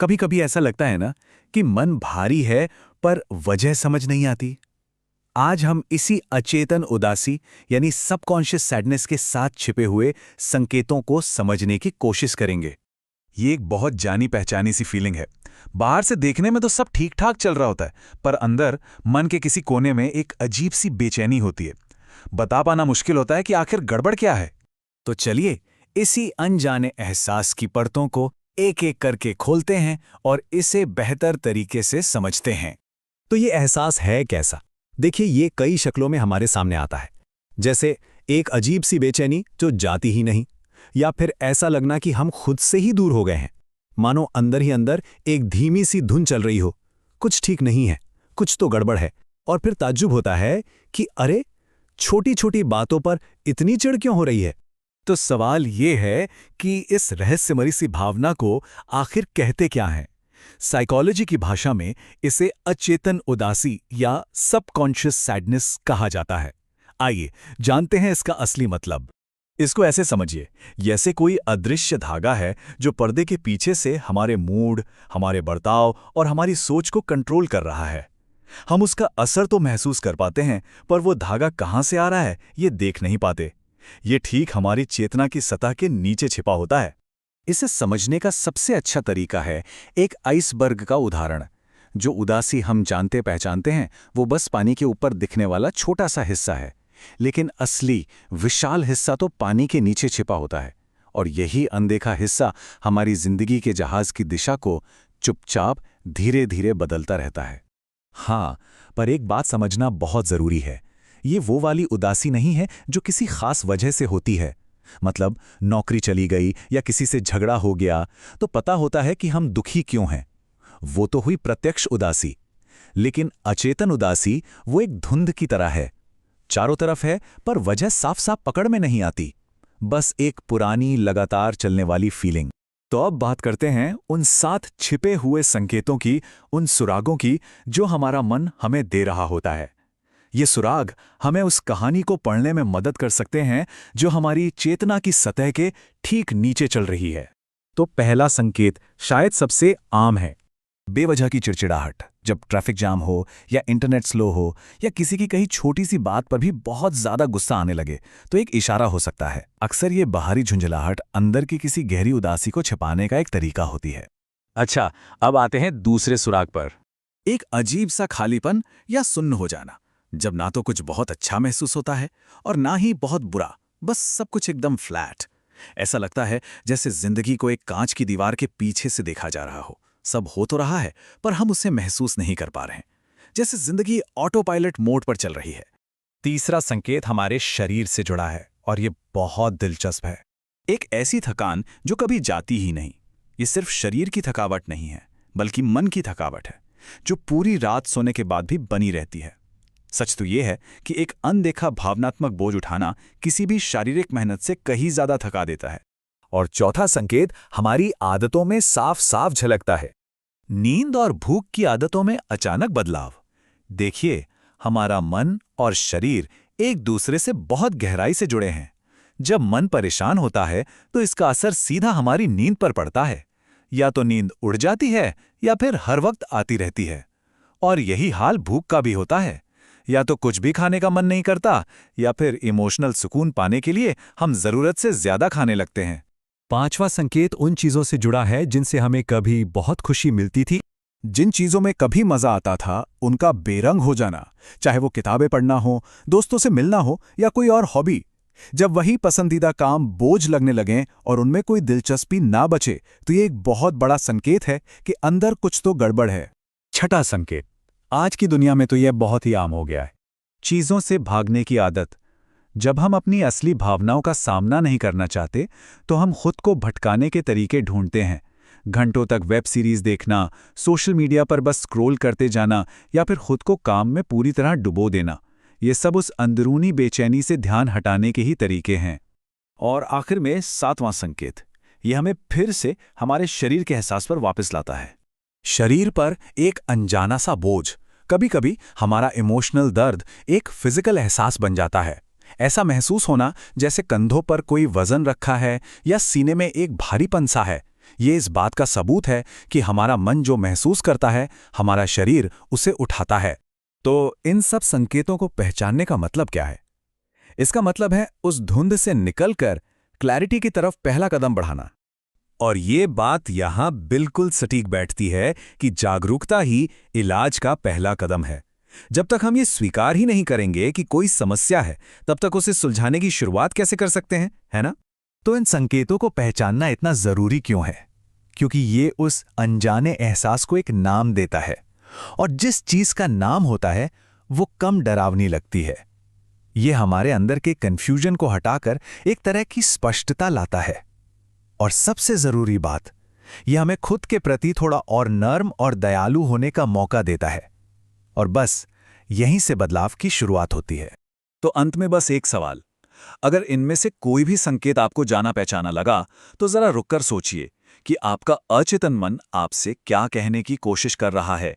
कभी कभी ऐसा लगता है ना कि मन भारी है पर वजह समझ नहीं आती। आज हम इसी अचेतन उदासी यानी सबकॉन्शियस सैडनेस के साथ छिपे हुए संकेतों को समझने की कोशिश करेंगे। ये एक बहुत जानी पहचानी सी फीलिंग है। बाहर से देखने में तो सब ठीक ठाक चल रहा होता है, पर अंदर मन के किसी कोने में एक अजीब सी बेचैनी होती है। बता पाना मुश्किल होता है कि आखिर गड़बड़ क्या है। तो चलिए इसी अनजाने एहसास की परतों को एक एक करके खोलते हैं और इसे बेहतर तरीके से समझते हैं। तो ये एहसास है कैसा? देखिए, ये कई शक्लों में हमारे सामने आता है। जैसे एक अजीब सी बेचैनी जो जाती ही नहीं, या फिर ऐसा लगना कि हम खुद से ही दूर हो गए हैं, मानो अंदर ही अंदर एक धीमी सी धुन चल रही हो, कुछ ठीक नहीं है, कुछ तो गड़बड़ है। और फिर ताज्जुब होता है कि अरे, छोटी छोटी बातों पर इतनी चिढ़ क्यों हो रही है। तो सवाल ये है कि इस रहस्यमयी सी भावना को आखिर कहते क्या हैं? साइकोलॉजी की भाषा में इसे अचेतन उदासी या सबकॉन्शियस सैडनेस कहा जाता है। आइए जानते हैं इसका असली मतलब। इसको ऐसे समझिए, जैसे कोई अदृश्य धागा है जो पर्दे के पीछे से हमारे मूड, हमारे बर्ताव और हमारी सोच को कंट्रोल कर रहा है। हम उसका असर तो महसूस कर पाते हैं, पर वो धागा कहाँ से आ रहा है ये देख नहीं पाते। ये ठीक हमारी चेतना की सतह के नीचे छिपा होता है। इसे समझने का सबसे अच्छा तरीका है एक आइसबर्ग का उदाहरण। जो उदासी हम जानते पहचानते हैं वो बस पानी के ऊपर दिखने वाला छोटा सा हिस्सा है, लेकिन असली विशाल हिस्सा तो पानी के नीचे छिपा होता है। और यही अनदेखा हिस्सा हमारी जिंदगी के जहाज की दिशा को चुपचाप धीरे धीरे बदलता रहता है। हाँ, पर एक बात समझना बहुत जरूरी है। ये वो वाली उदासी नहीं है जो किसी खास वजह से होती है। मतलब नौकरी चली गई या किसी से झगड़ा हो गया तो पता होता है कि हम दुखी क्यों हैं। वो तो हुई प्रत्यक्ष उदासी। लेकिन अचेतन उदासी वो एक धुंध की तरह है, चारों तरफ है पर वजह साफ साफ पकड़ में नहीं आती। बस एक पुरानी लगातार चलने वाली फीलिंग। तो अब बात करते हैं उन 7 छिपे हुए संकेतों की, उन सुरागों की जो हमारा मन हमें दे रहा होता है। ये सुराग हमें उस कहानी को पढ़ने में मदद कर सकते हैं जो हमारी चेतना की सतह के ठीक नीचे चल रही है। तो पहला संकेत शायद सबसे आम है, बेवजह की चिड़चिड़ाहट। जब ट्रैफिक जाम हो या इंटरनेट स्लो हो या किसी की कहीं छोटी सी बात पर भी बहुत ज्यादा गुस्सा आने लगे तो एक इशारा हो सकता है। अक्सर ये बाहरी झुंझलाहट अंदर की किसी गहरी उदासी को छिपाने का एक तरीका होती है। अच्छा, अब आते हैं दूसरे सुराग पर। एक अजीब सा खालीपन या सुन्न हो जाना, जब ना तो कुछ बहुत अच्छा महसूस होता है और ना ही बहुत बुरा, बस सब कुछ एकदम फ्लैट। ऐसा लगता है जैसे जिंदगी को एक कांच की दीवार के पीछे से देखा जा रहा हो। सब हो तो रहा है पर हम उसे महसूस नहीं कर पा रहे हैं, जैसे जिंदगी ऑटो पायलट मोड पर चल रही है। तीसरा संकेत हमारे शरीर से जुड़ा है और ये बहुत दिलचस्प है। एक ऐसी थकान जो कभी जाती ही नहीं। ये सिर्फ शरीर की थकावट नहीं है, बल्कि मन की थकावट है, जो पूरी रात सोने के बाद भी बनी रहती है। सच तो ये है कि एक अनदेखा भावनात्मक बोझ उठाना किसी भी शारीरिक मेहनत से कहीं ज्यादा थका देता है। और चौथा संकेत हमारी आदतों में साफ साफ झलकता है। नींद और भूख की आदतों में अचानक बदलाव। देखिए, हमारा मन और शरीर एक दूसरे से बहुत गहराई से जुड़े हैं। जब मन परेशान होता है तो इसका असर सीधा हमारी नींद पर पड़ता है। या तो नींद उड़ जाती है या फिर हर वक्त आती रहती है। और यही हाल भूख का भी होता है। या तो कुछ भी खाने का मन नहीं करता या फिर इमोशनल सुकून पाने के लिए हम जरूरत से ज्यादा खाने लगते हैं। पांचवा संकेत उन चीजों से जुड़ा है जिनसे हमें कभी बहुत खुशी मिलती थी। जिन चीजों में कभी मजा आता था उनका बेरंग हो जाना, चाहे वो किताबें पढ़ना हो, दोस्तों से मिलना हो या कोई और हॉबी। जब वही पसंदीदा काम बोझ लगने लगें और उनमें कोई दिलचस्पी ना बचे तो ये एक बहुत बड़ा संकेत है कि अंदर कुछ तो गड़बड़ है। छठा संकेत, आज की दुनिया में तो यह बहुत ही आम हो गया है, चीजों से भागने की आदत। जब हम अपनी असली भावनाओं का सामना नहीं करना चाहते तो हम खुद को भटकाने के तरीके ढूंढते हैं। घंटों तक वेब सीरीज देखना, सोशल मीडिया पर बस स्क्रॉल करते जाना या फिर खुद को काम में पूरी तरह डुबो देना, ये सब उस अंदरूनी बेचैनी से ध्यान हटाने के ही तरीके हैं। और आखिर में 7वां संकेत, ये हमें फिर से हमारे शरीर के एहसास पर वापस लाता है। शरीर पर एक अनजाना सा बोझ। कभी कभी हमारा इमोशनल दर्द एक फिजिकल एहसास बन जाता है। ऐसा महसूस होना जैसे कंधों पर कोई वजन रखा है या सीने में एक भारीपन सा है, ये इस बात का सबूत है कि हमारा मन जो महसूस करता है, हमारा शरीर उसे उठाता है। तो इन सब संकेतों को पहचानने का मतलब क्या है? इसका मतलब है उस धुंध से निकलकर क्लैरिटी की तरफ पहला कदम बढ़ाना। और ये बात यहां बिल्कुल सटीक बैठती है कि जागरूकता ही इलाज का पहला कदम है। जब तक हम ये स्वीकार ही नहीं करेंगे कि कोई समस्या है, तब तक उसे सुलझाने की शुरुआत कैसे कर सकते हैं, है ना? तो इन संकेतों को पहचानना इतना जरूरी क्यों है? क्योंकि ये उस अनजाने एहसास को एक नाम देता है, और जिस चीज का नाम होता है वो कम डरावनी लगती है। ये हमारे अंदर के कंफ्यूजन को हटाकर एक तरह की स्पष्टता लाता है। और सबसे जरूरी बात, यह हमें खुद के प्रति थोड़ा और नर्म और दयालु होने का मौका देता है। और बस यहीं से बदलाव की शुरुआत होती है। तो अंत में बस एक सवाल, अगर इनमें से कोई भी संकेत आपको जाना पहचाना लगा, तो जरा रुककर सोचिए कि आपका अचेतन मन आपसे क्या कहने की कोशिश कर रहा है।